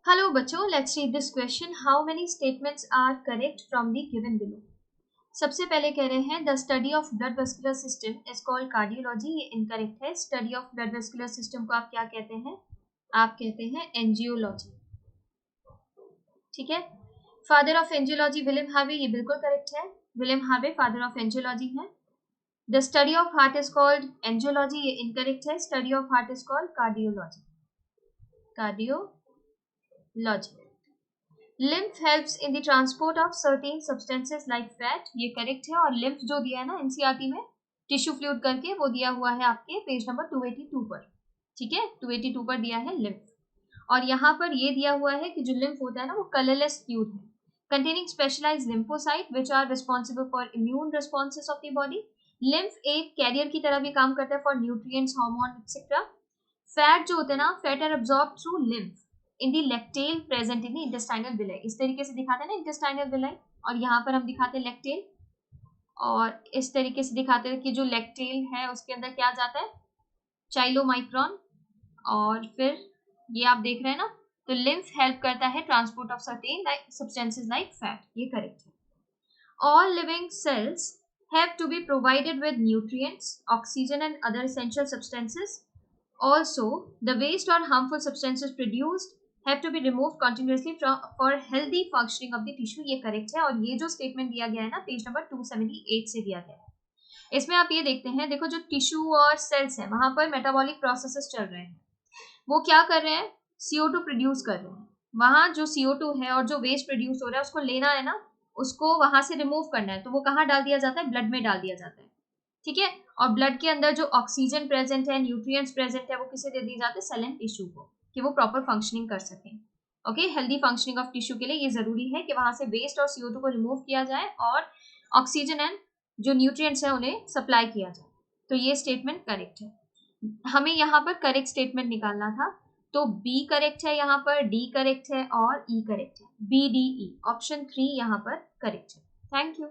Hello बच्चों, let's read this question. How many statements are correct from the given below. सबसे पहले कह रहे हैं the study of blood vascular system is called cardiology. ये incorrect है. Study of blood vascular system को आप क्या कहते हैं? आप कहते हैं एंजियोलॉजी. ठीक है. Father of angiology William Harvey, ये बिल्कुल करेक्ट है. William Harvey father of angiology है. The study of heart is called angiology, ये इनकरेक्ट है. Study of heart is called cardiology. Cardiology. lymph helps in the transport of certain substances like fat, ये correct है. और lymph जो दिया है ना एनसीईआरटी में टिश्यू फ्लूइड करके, वो दिया हुआ है आपके पेज नंबर 282 पर. ठीक है, 282 पर दिया है lymph. और यहाँ पर ये दिया हुआ है कि जो lymph होता है ना वो कलरलेस फ्लूइड है containing specialized lymphocyte which are responsible for immune responses of the body. lymph एक कैरियर की तरह भी काम करता है for nutrients, hormone etc. Fat जो होता है ना, fat are absorbed through lymph in the lacteal present in the intestinal villi. इस तरीके से दिखाते हैं ना इंटेस्टाइनल विलाई, और यहाँ पर हम दिखाते हैं लेक्टेल. और इस तरीके से दिखाते हैं कि जो लेक्टेल है उसके अंदर क्या जाता है, चाइलोमाइक्रोन. और फिर ये आप देख रहे हैं ना, तो लिम्फ हेल्प करता है transport of certain substances like fat. ये करेक्ट है. All living cells have to be provided with nutrients, oxygen and other essential substances. Also, the waste or harmful substances produced have to be removed continuously for healthy functioning of the tissue. ये correct है. और ये जो statement दिया गया है ना page number 278 से दिया गया है, इसमें आप ये देखते हैं, देखो जो टिश्यू और सेल्स हैं वहां पर मेटाबॉलिक प्रोसेसेस चल रहे हैं. वो क्या कर रहे हैं? CO2 प्रोड्यूस कर रहे हैं. वहां जो CO2 है और जो वेस्ट प्रोड्यूस हो रहा है उसको लेना है ना, उसको वहां से रिमूव करना है. तो वो कहाँ डाल दिया जाता है? ब्लड में डाल दिया जाता है. ठीक है. और ब्लड के अंदर जो ऑक्सीजन प्रेजेंट है, न्यूट्रिएंट्स प्रेजेंट है, वो किसे दे दिए जाते हैं? सेल एंड टिश्यू को, कि वो प्रॉपर फंक्शनिंग कर सकें. Okay, healthy functioning of tissue के लिए ये जरूरी है कि वहां से वेस्ट और CO2 को रिमूव किया जाए और ऑक्सीजन एंड जो न्यूट्रिएंट्स है उन्हें सप्लाई किया जाए. तो ये स्टेटमेंट करेक्ट है. हमें यहाँ पर करेक्ट स्टेटमेंट निकालना था, तो बी करेक्ट है, यहाँ पर डी करेक्ट है और ई करेक्ट है. BDE ऑप्शन 3 यहाँ पर करेक्ट है. Thank you.